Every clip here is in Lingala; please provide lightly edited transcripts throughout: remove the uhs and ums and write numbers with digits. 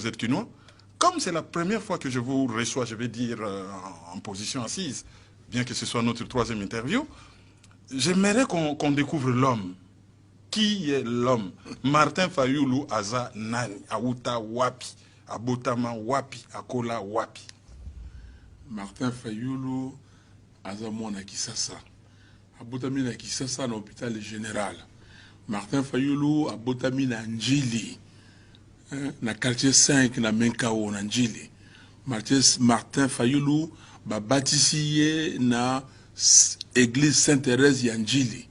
vous êtes quinois. Comme c'est la première fois que je vous reçois, je vais dire, en position assise, bien que ce soit notre troisième interview, j'aimerais qu'on découvre l'homme. Qui est l'homme? Martin Fayulu Aza Nani, Aouta Wapi, Abotama Wapi, Akola Wapi. Martin Fayulu Aza Mwana Kisasa. Abotami na Kisasa na hôpital général. Martin Fayulu abotami na Njili. Na quartier 5 na Menkao na Njili. Martin Fayulu baptisiye na église Sainte-Thérèse ya Njili.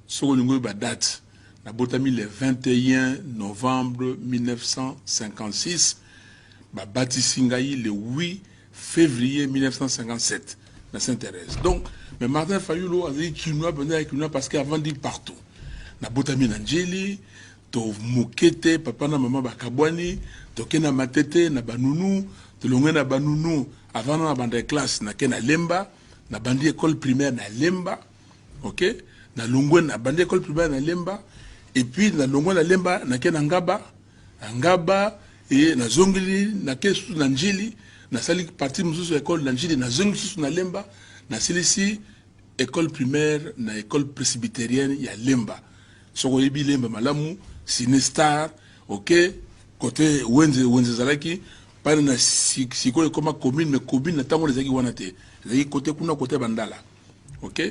Soko lingo ba date. Na botami le 21 novembre 1956. Baptisi ngai le 8 février 1957 na Sainte-Thérèse. Donc, mais Martin Fayulu a dit qu'il nous parce qu'avant dit partout. Na botami na Njili, to mokete, papa na maman bakabwani, to kena matete na banunu, to longwe na banunu, avant na bande classe na kena Lemba, na bandi école primaire na Lemba, ok? Na longwe na bandi école primaire na Lemba, et puis na longwe na Lemba na kena Ngaba, et na zongili, na kesu na Njili, na sali parti mususu école na Njili, na zongili mususu na Lemba, na silisi école primaire na école presbytérienne ya Lemba. Soko yebi Lemba malamu, Sinestar, ok, côté Wenze Zalaki, pas na siko comme commune, mais commune na tango les wanate. Les côté kuna côté Bandala. Ok?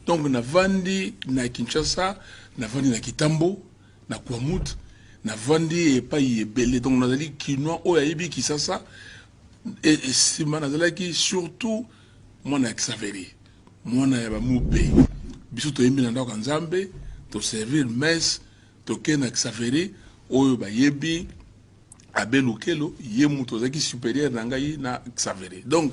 Donc na vandi na Kinshasa, na vandi na Kitambo, na Kwamut, na vandi et pas yebele. Donc na zali kinois o yebi Kisasa et sima na zalaki surtout moi na Xaveri. Moi na yaba moupe. Biso to yembi na ndako Nzambe, to servir messe, to kena Xaveri oyo ba yebi abelukelo yemu to zaki supérieur na ngai na Xaveri. Donc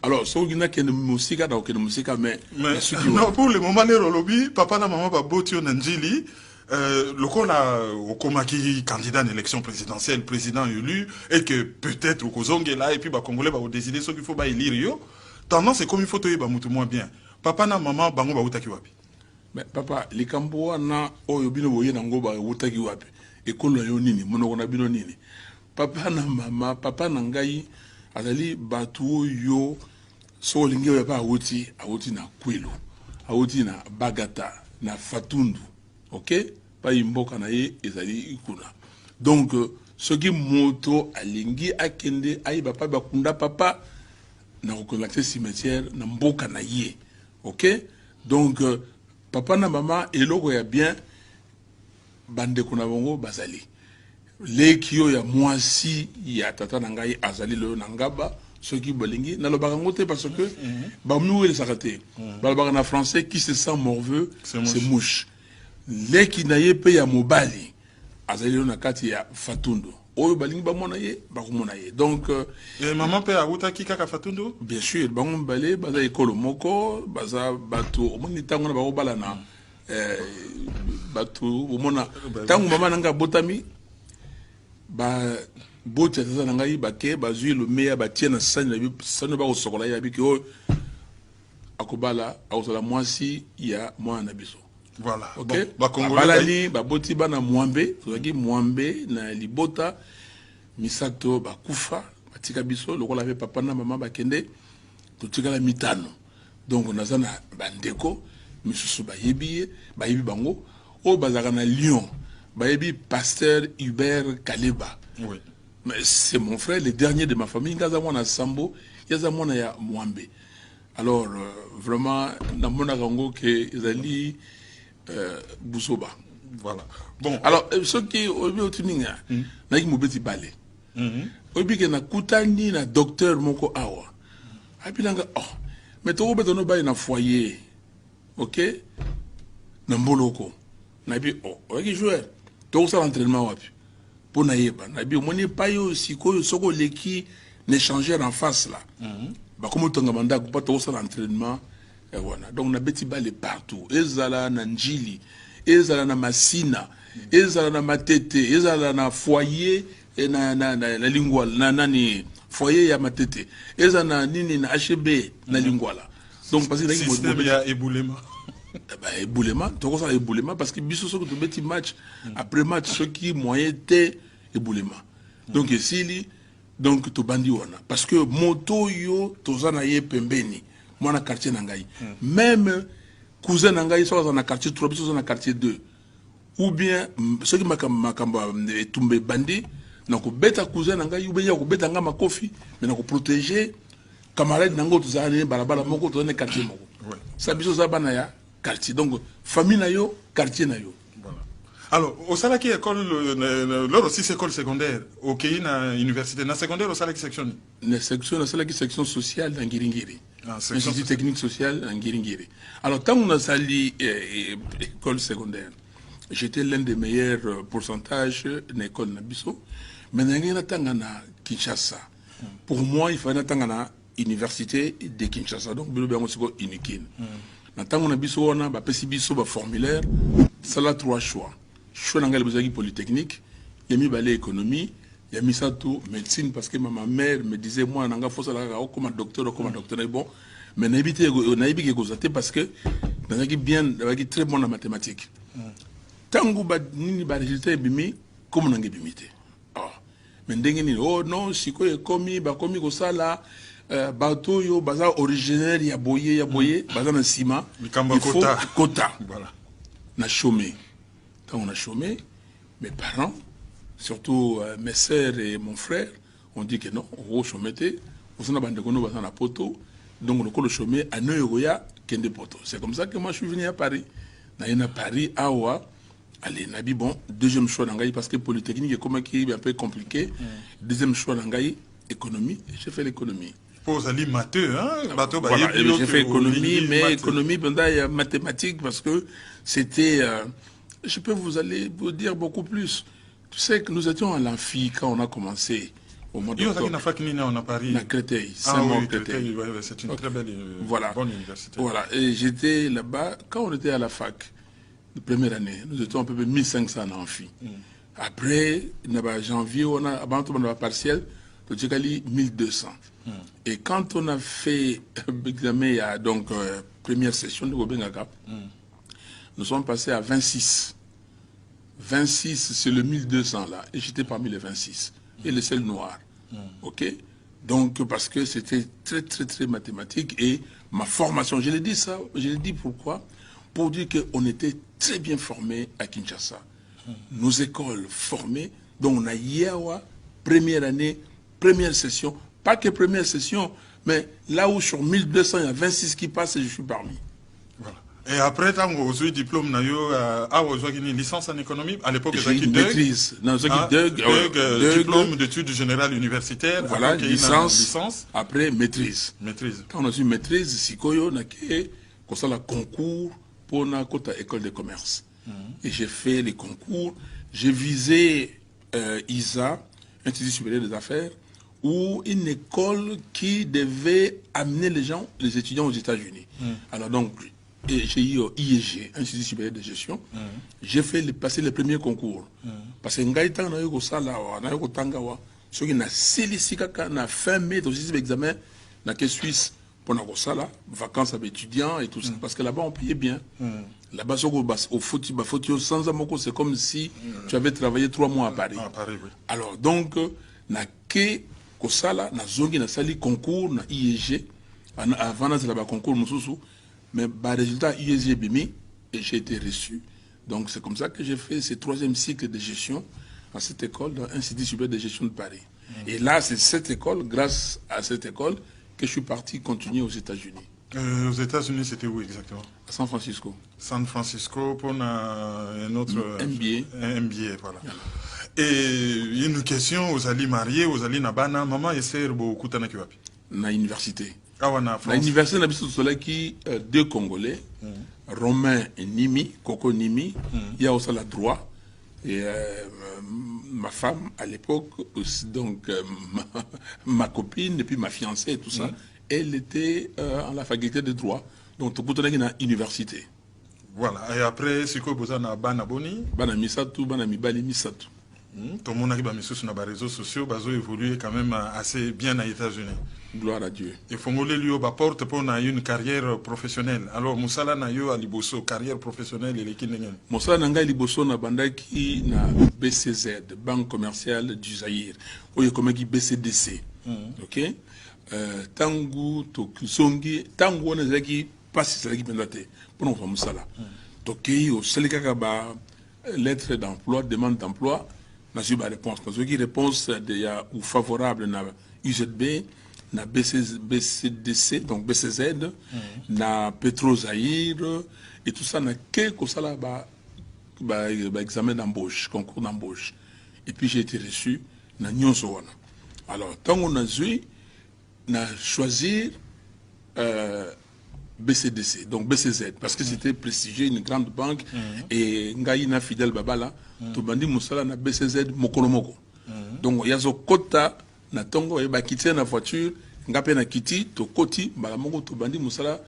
alors so gina ken musika da ken musika mais non pour le moment les lobby papa na maman ba botio na Njili le kola okomaki candidat à l'élection présidentielle, président élu, et que peut-être au Kozongue là, et puis bah Congolais va décider ce qu'il faut bah élire yo. Tendance c'est comme il faut te bah mutu moins bien. Papa na maman bango ba utaki wapi. Mais papa likambo na oyo bino boye na ngo ba utaki wapi. Ekolo yo nini monoko na bino nini. Papa na mama, papa na ngai azali batu yo so lingi ya pa awuti na Kwilu, awuti na Bagata, na Fatundu. OK? Pa imboka na ye ezali ikuna. Donc ce qui moto alingi akende ayiba pa bakunda papa na recollecter cimetière na mboka na ye. OK? Donc papa na maman eloko ya bien bande kuna bongo bazali. Lekio ya mwasi ya tata na ngai azali lo na Ngaba ceux qui bolingi na lobaka ngote parce que ba mnou le sakaté. Ba lobaka na français qui se sent morveux c'est mouche. Leki na ye pe ya mobali azali lo na kati ya Fatundu. Oyo balingi ba mona ye ba komona ye. Donc maman pe aouta ki kaka Fatundu? Bien sûr, ba ngombale baza ekolo moko, baza bato omoni tango na ba obala na bato omona tango mama nanga botami ba bote tata na ngai bake bazui le meya batie na sani na sani ba osokola ya biki o akobala akosola mwasi ya mwana na biso. Voilà. Okay? Bon, balani baboti bana mwambe tozaki mwambe na libota misato bakufa batika biso lokola pe papa na mama bakende totika la mitano. Donc naza na bandeko misusu bayebi bango o bazaka na Lyon. Bayebi pasteur Hubert Kaleba. Oui. Mais c'est mon frère, le dernier de ma famille. Ngazamwana Sambo, Yazamwana ya Mwambe. Alors, vraiment, dans mon arango, que Zali Boussoba. Voilà. Bon. Alors, ce qui est au Tuninga, n'a pas de balai. Au bique na Koutani, na docteur Moko Awa. Apilanga, oh, mais tu as besoin de foyer. Ok? Namboloko. Nabi, oh, ok, joueur. Tout ça l'entraînement wapi pour naïba nabi on n'est pas yo siko soko leki n'échanger en face là ba comme tonga manda ko pas tout ça l'entraînement et voilà donc na beti balé partout ezala na Njili ezala na Masina ezala na Matete ezala na foyer et na lingwala na nani foyer ya Matete ezala na nini na HB na lingwala donc parce que système ya éboulement. Éboulement, tu vois ça éboulement parce que biso so que tu match après match ce qui moyen était éboulement. Donc ici Donc to bandi wana parce que moto yo tozana ye pembeni moi na quartier nangai même cousin nangai so dans na quartier 3 biso na quartier 2 ou bien ceux qui makamba tomber bandi donc beta cousin nangai ou bien ko beta nga makofi mais na ko protéger camarade nango tozana balabala moko to na quartier moko ça biso za bana ya quartier donc famille na yo quartier na yo. Alors, au Salaki école, lors aussi c'est école secondaire, au Kenya na université, na secondaire au Salaki section. La section, la Salaki section sociale dans Ngiringiri. Institut technique social dans Ngiringiri. Alors, quand on a sali école secondaire, j'étais l'un des meilleurs pourcentages de l'école Nabiso. Mais dans na Kinshasa. Pour moi, il fallait attendre na université de Kinshasa. Donc, je suis unique. Dans na Biso, on a un formulaire, ça a 3 choix. Choix dans le polytechnique, il y a mis balai économie, il y a mis ça tout médecine parce que ma mère me disait moi nanga faut ça comme docteur bon mais n'habité que parce que dans bien très bon en mathématiques. Tango ba nini ba résultat bimi comme nanga bimité. Mais ndengeni oh non siko ekomi ba komi ko sala bateau yo baza originaire ya boyer baza na ciment il faut quota voilà na chômé. Quand on a chômé, mes parents, surtout mes sœurs et mon frère, ont dit que non, on va chômer, on a un poteau, donc on a chômé à Neuroya, Kende Poto. C'est comme ça que moi je suis venu à Paris. À Paris, à Oua, allez, Nabi, bon, deuxième choix d'Angaï, parce que Polytechnique est comme qui est un peu compliqué. Deuxième choix d'Angaï, économie, j'ai fait l'économie. Pour aller matheux, hein? Voilà, j'ai fait économie, mais économie, mathématiques, parce que c'était. Je peux vous dire beaucoup plus. Tu sais que nous étions à l'amphi quand on a commencé au mois d'octobre. À Paris. À Créteil. Créteil, c'est une très belle bonne université. Voilà, et j'étais là-bas, quand on était à la fac, la première année, nous étions à peu près 1500 en amphi. Après, janvier, on a abandonné partiel, le Tchekali 1200. Et quand on a fait l'examen, donc première session de Gobengaka, nous sommes passés à 26. 26, c'est le 1200 là. Et j'étais parmi les 26. Et le seul noir. OK? Donc, parce que c'était très, très, très mathématique. Et ma formation, je l'ai dit ça, je l'ai dit pourquoi? Pour dire qu'on était très bien formés à Kinshasa. Nos écoles formées. Donc, on a Yawa, première année, première session. Pas que première session, mais là où sur 1200, il y a 26 qui passent et je suis parmi. Voilà. Et après, quand vous avez diplôme, vous avez une licence en économie. À l'époque, j'ai une maîtrise. Diplôme d'études générales universitaires. Voilà, licence. Après, maîtrise. Quand on a eu maîtrise, Sikoyo, on a fait le concours pour la école de commerce. Et j'ai fait les concours. J'ai visé ISA, Institut supérieur des affaires, ou une école qui devait amener les étudiants aux États-Unis. Alors donc, j'ai eu IEG, Institut supérieur de gestion. J'ai passé les premiers concours. Parce que Ngaïtan n'a eu que ça là, n'a eu que Tangawa. Ce qui n'a sélicité n'a fin mai au sixième examen, n'a que Suisse pour n'a que ça là, vacances avec étudiants et tout ça. Parce que là-bas on payait bien. Là-bas au foot, sans amoko, c'est comme si tu avais travaillé 3 mois à Paris. Oui. Alors donc, n'a que ça là, n'a zongi n'a sali concours, n'a IEG, avant n'a concours mususu. Mais par résultat, IEG Bimi, et j'ai été reçu. Donc c'est comme ça que j'ai fait ce 3e cycle de gestion à cette école, dans l'Institut supérieur de gestion de Paris. Et là, c'est cette école, grâce à cette école, que je suis parti continuer aux États-Unis. Aux États-Unis, c'était où exactement? À San Francisco. San Francisco pour un autre MBA. Voilà. Et une question, vous allez marier, vous allez nabana, maman et sœur, beaucoup de temps na université. L'université n'a pas qui 2 Congolais, Romain et Nimi, Coco Nimi, il y a aussi la droit. Et ma femme, à l'époque, donc ma copine, et puis ma fiancée et tout ça, elle était à la faculté de droit. Donc, tout le monde est université. Voilà. Et après, c'est quoi, vous avez Bana Boni? Bana Misatu, Bana Mibali Misatu. Tout le monde arrive à mis sur les réseaux sociaux, bazo évolué quand même assez bien aux États-Unis. Gloire à Dieu. Il faut que lui porte pour une carrière professionnelle. Alors Moussala na yo aliboso carrière professionnelle et l'équipe n'engel. Moussala nanga liboso na bandaki na BCZ, Banque commerciale du Zaïre. Oye comme qui BCDC. OK? Tangu to zongi tangu on ezaki passe ça qui pendate. Pour nous Moussala. Toki au seleka ba lettre d'emploi, demande d'emploi, n'a pas de réponse. Parce que réponse ou favorable na UZB, na BCDC, donc BCZ, na Petro Zaïre, et tout ça n'a que ça là examen d'embauche, concours d'embauche. Et puis j'ai été reçu na Nyonso. Alors, tant qu'on a joué, on a choisi BCDC, donc BCZ, parce que c'était prestigieux, une grande banque, et Ngaïna Fidel Babala, tout bandi Moussala na BCZ Mokolomoko. Donc, il y a ce quota, na tongo, il y a quitté na voiture, Ngapé na kiti, to koti, Balamoko, tout bandi Moussala